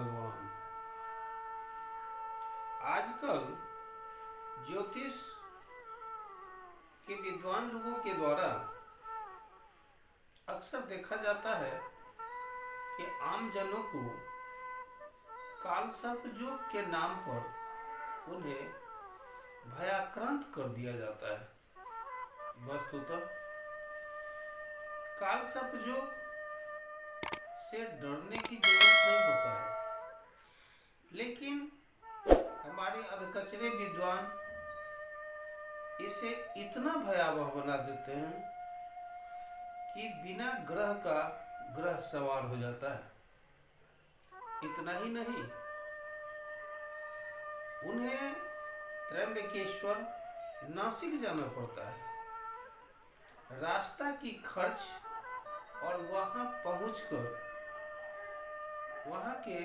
भगवान। आजकल ज्योतिष के विद्वान लोगों के द्वारा अक्सर देखा जाता है कि आम जनों को काल सर्प योग के नाम पर उन्हें भयाक्रांत कर दिया जाता है। वस्तुतः काल सर्प योग से डरने की जरूरत नहीं होता है, लेकिन हमारे अधकचरे विद्वान इसे इतना भयावह बना देते हैं कि बिना ग्रह का ग्रह सवार हो जाता है। इतना ही नहीं, उन्हें त्र्यंबकेश्वर नासिक जाना पड़ता है। रास्ता की खर्च और वहां पहुंचकर वहां के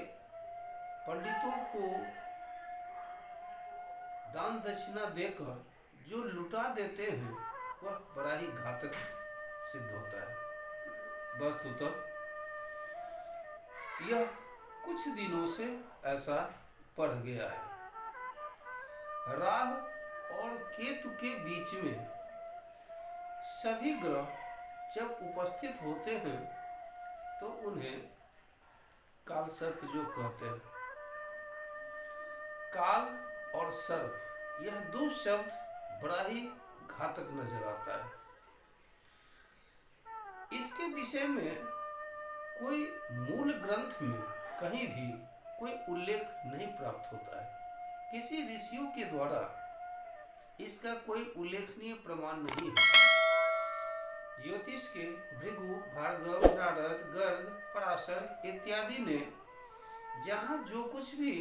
पंडितों को दान दक्षिणा देकर जो लुटा देते हैं वह बड़ा ही घातक सिद्ध होता है। वस्तुतः यह कुछ दिनों से ऐसा बढ़ गया है। राहु और केतु के बीच में सभी ग्रह जब उपस्थित होते हैं तो उन्हें काल सर्प योग कहते हैं। काल और सर्प यह दो शब्द बड़ा ही घातक नजर आता है। इसके विषय में कोई मूल ग्रंथ में कहीं भी कोई उल्लेख नहीं प्राप्त होता है। किसी ऋषियों के द्वारा इसका कोई उल्लेखनीय प्रमाण नहीं है। ज्योतिष के भृगु, भार्गव, नारद, गर्ग, पराशर इत्यादि ने जहाँ जो कुछ भी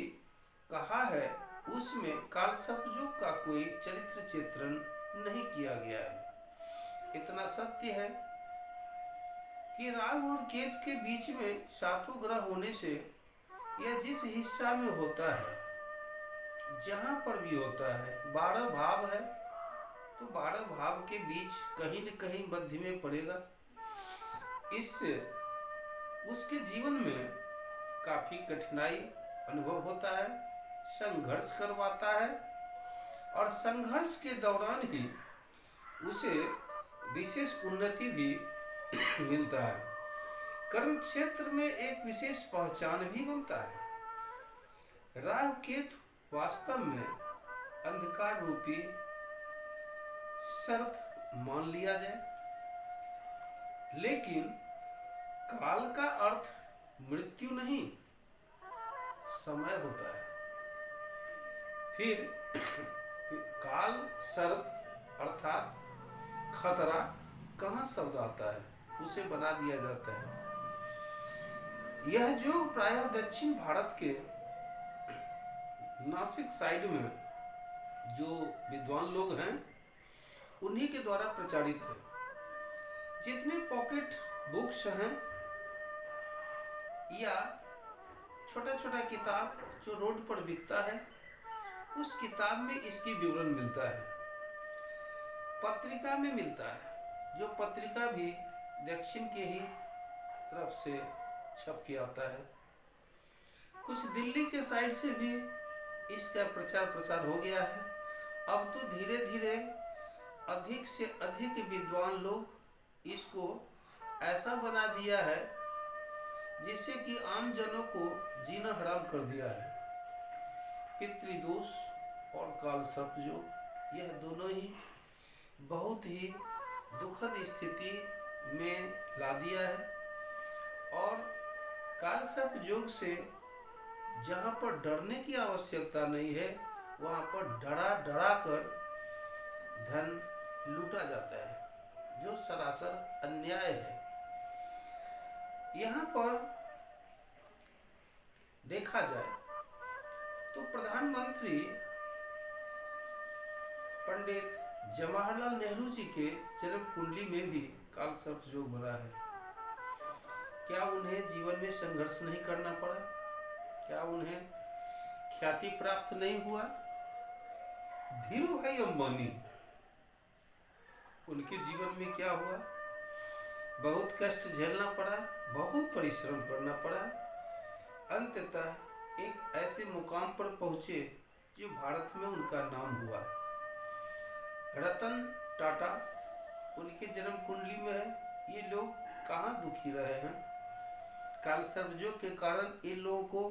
कहा है उसमें काल सर्प योग का कोई चरित्र चित्रण नहीं किया गया है। इतना सत्य है कि राहु और केतु के बीच में सातों ग्रह होने से यह जिस हिस्सा में होता है, जहां पर भी होता है, 12 भाव है तो 12 भाव के बीच कहीं न कहीं मध्य में पड़ेगा। इससे उसके जीवन में काफी कठिनाई अनुभव होता है, संघर्ष करवाता है और संघर्ष के दौरान ही उसे विशेष उन्नति भी मिलता है। कर्म क्षेत्र में एक विशेष पहचान भी बनता है। राहु केतु वास्तव में अंधकार रूपी सर्प मान लिया जाए, लेकिन काल का अर्थ मृत्यु नहीं, समय होता है। फिर काल सर्प अर्थात खतरा कहाँ शब्द आता है, उसे बना दिया जाता है। यह जो प्रायः दक्षिण भारत के नासिक साइड में जो विद्वान लोग हैं उन्हीं के द्वारा प्रचारित है। जितने पॉकेट बुक्स हैं या छोटा छोटा किताब जो रोड पर बिकता है, उस किताब में इसकी विवरण मिलता है। पत्रिका में मिलता है, जो पत्रिका भी दक्षिण के ही तरफ से छप के आता है। कुछ दिल्ली के साइड से भी इसका प्रचार प्रसार हो गया है। अब तो धीरे धीरे अधिक से अधिक विद्वान लोग इसको ऐसा बना दिया है जिससे कि आम जनों को जीना हराम कर दिया है। पितृदोष और काल सर्प योग यह दोनों ही बहुत ही दुखद स्थिति में ला दिया है। और काल सर्प योग से जहाँ पर डरने की आवश्यकता नहीं है, वहाँ पर डरा डरा कर धन लूटा जाता है, जो सरासर अन्याय है। यहाँ पर देखा जाए तो प्रधानमंत्री पंडित जवाहरलाल नेहरू जी के जन्म कुंडली में भी काल सर्प योग बना है। क्या उन्हें जीवन में संघर्ष नहीं करना पड़ा? क्या उन्हें ख्याति प्राप्त नहीं हुआ? धीरू भाई अंबानी, उनके जीवन में क्या हुआ? बहुत कष्ट झेलना पड़ा, बहुत परिश्रम करना पड़ा, अंततः एक ऐसे मुकाम पर पहुंचे जो भारत में उनका नाम हुआ। रतन टाटा उनके जन्म कुंडली में है। ये लोग कहाँ दुखी रहे हैं? काल सर्पयोग के कारण इन लोगों को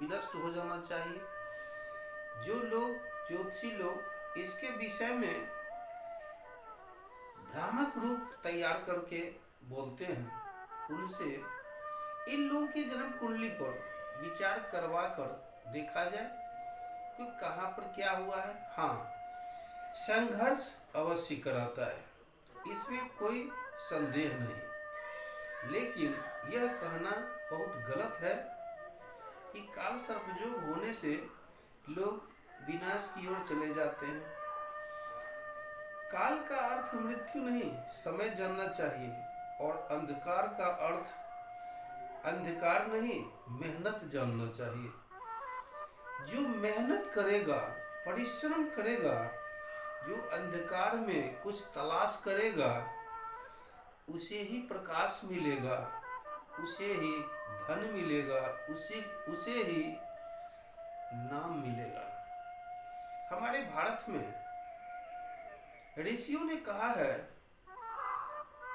विनष्ट हो जाना चाहिए। जो लोग ज्योतिषी लोग इसके विषय में भ्रामक रूप तैयार करके बोलते हैं, उनसे इन लोगों की जन्म कुंडली पर विचार करवा कर देखा जाए कि कहाँ पर क्या हुआ है। हाँ, संघर्ष अवश्य कराता है, इसमें कोई संदेह नहीं, लेकिन यह कहना बहुत गलत है कि काल सर्पयोग होने से लोग विनाश की ओर चले जाते हैं। काल का अर्थ मृत्यु नहीं, समय जानना चाहिए। और अंधकार का अर्थ अंधकार नहीं, मेहनत जानना चाहिए। जो मेहनत करेगा, परिश्रम करेगा, जो अंधकार में कुछ तलाश करेगा, उसे ही प्रकाश मिलेगा, उसे ही धन मिलेगा, उसे ही नाम मिलेगा। हमारे भारत में ऋषियों ने कहा है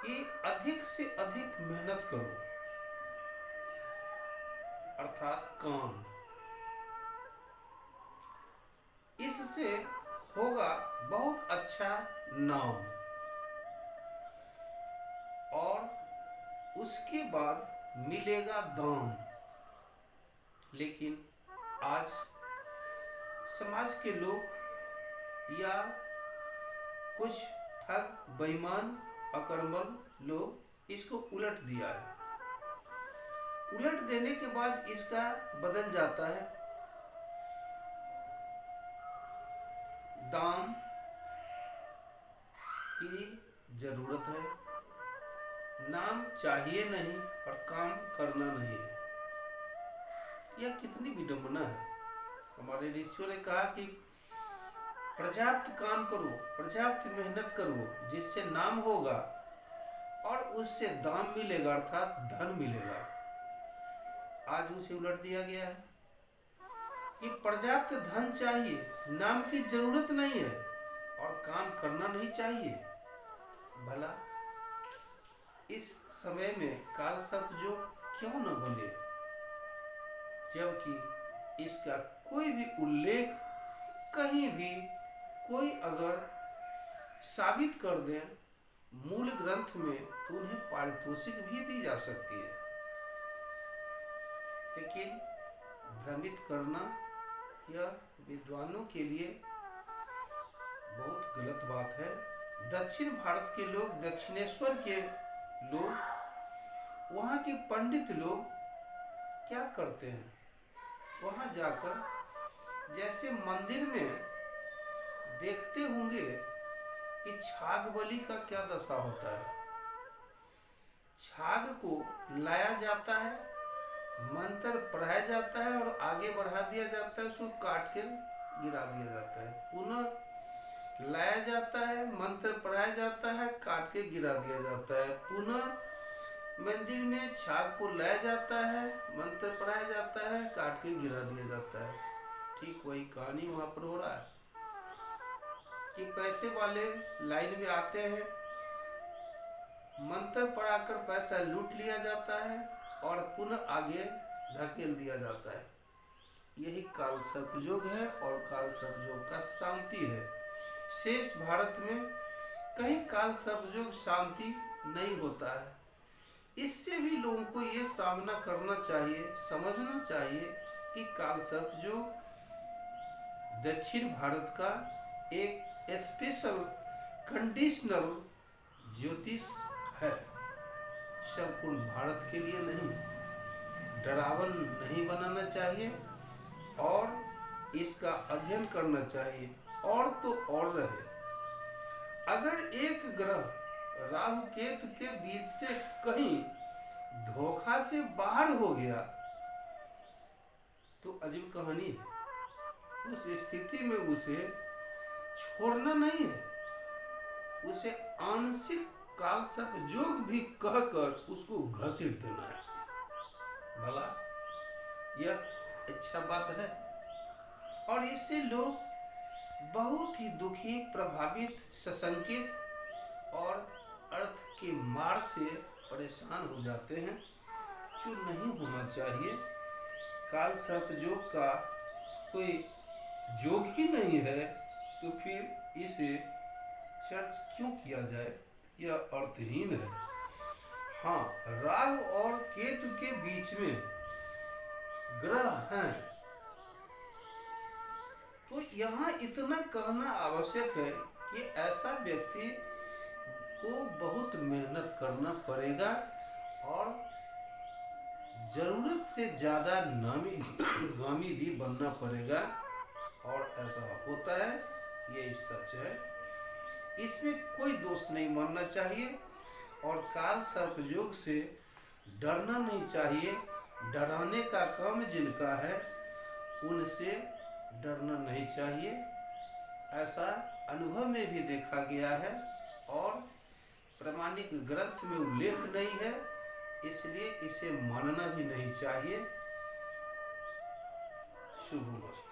कि अधिक से अधिक मेहनत करो, अर्थात काम। इससे होगा बहुत अच्छा नाम, और उसके बाद मिलेगा दाम। लेकिन आज समाज के लोग या कुछ ठग, बेईमान, अकर्मल लोग इसको उलट दिया है। उलट देने के बाद इसका बदल जाता है दाम की जरूरत है, नाम चाहिए नहीं और काम करना नहीं है। यह कितनी विडंबना है। हमारे ऋषियों ने कहा कि पर्याप्त काम करो, पर्याप्त मेहनत करो, जिससे नाम होगा और उससे दाम मिलेगा, अर्थात धन मिलेगा। आज उसे उलट दिया गया है कि पर्याप्त धन चाहिए, नाम की जरूरत नहीं है और काम करना नहीं चाहिए। भला इस समय में काल सर्पयोग क्यों न बोले, जबकि इसका कोई भी उल्लेख कहीं भी कोई अगर साबित कर दे मूल ग्रंथ में, तो उन्हें पारितोषिक भी दी जा सकती है। लेकिन भ्रमित करना यह विद्वानों के लिए बहुत गलत बात है। दक्षिण भारत के लोग, दक्षिणेश्वर के लोग, वहाँ के पंडित लोग क्या करते हैं? वहाँ जाकर जैसे मंदिर में देखते होंगे कि छाग बलि का क्या दशा होता है। छाग को लाया जाता है, मंत्र पढ़ाया जाता है और आगे बढ़ा दिया जाता है, उसको काट के गिरा दिया जाता है। पुनः लाया जाता है, मंत्र पढ़ाया जाता है, काट के गिरा दिया जाता है। पुनः मंदिर में छाग को लाया जाता है, मंत्र पढ़ाया जाता है, काट के गिरा दिया जाता है। ठीक वही कहानी वहाँ पर हो रहा है कि पैसे वाले लाइन में आते हैं, मंत्र पढ़ाकर पैसा लूट लिया जाता है और पुनः आगे धकेल दिया जाता है। यही काल सर्पयोग है और काल सर्पयोग का शांति है। शेष भारत में कहीं काल सर्पयोग शांति नहीं होता है। इससे भी लोगों को ये सामना करना चाहिए, समझना चाहिए कि काल सर्पयोग दक्षिण भारत का एक स्पेशल कंडीशनल ज्योतिष है, संपूर्ण भारत के लिए नहीं। डरावन नहीं बनाना चाहिए और इसका अध्ययन करना चाहिए। और तो और रहे, अगर एक ग्रह राहु केतु के बीच से कहीं धोखा से बाहर हो गया तो अजीब कहानी है। उस स्थिति में उसे छोड़ना नहीं है, उसे आंशिक काल सर्पयोग भी कहकर उसको घसीट देना है। भला यह अच्छा बात है। और इससे लोग बहुत ही दुखी, प्रभावित, सशंकित और अर्थ के मार से परेशान हो जाते हैं, जो नहीं होना चाहिए। काल सर्प योग का कोई योग ही नहीं है, तो फिर इसे चर्च क्यों किया जाए? यह अर्थहीन है। हाँ, राहु और केतु के बीच में ग्रह हैं, तो यहाँ इतना कहना आवश्यक है कि ऐसा व्यक्ति को बहुत मेहनत करना पड़ेगा और जरूरत से ज़्यादा गामी भी बनना पड़ेगा। और ऐसा होता है, यही सच है। इसमें कोई दोष नहीं मानना चाहिए और काल सर्प योग से डरना नहीं चाहिए। डराने का काम जिनका है, उनसे डरना नहीं चाहिए। ऐसा अनुभव में भी देखा गया है और प्रामाणिक ग्रंथ में उल्लेख नहीं है, इसलिए इसे मानना भी नहीं चाहिए। शुभ मस्तु।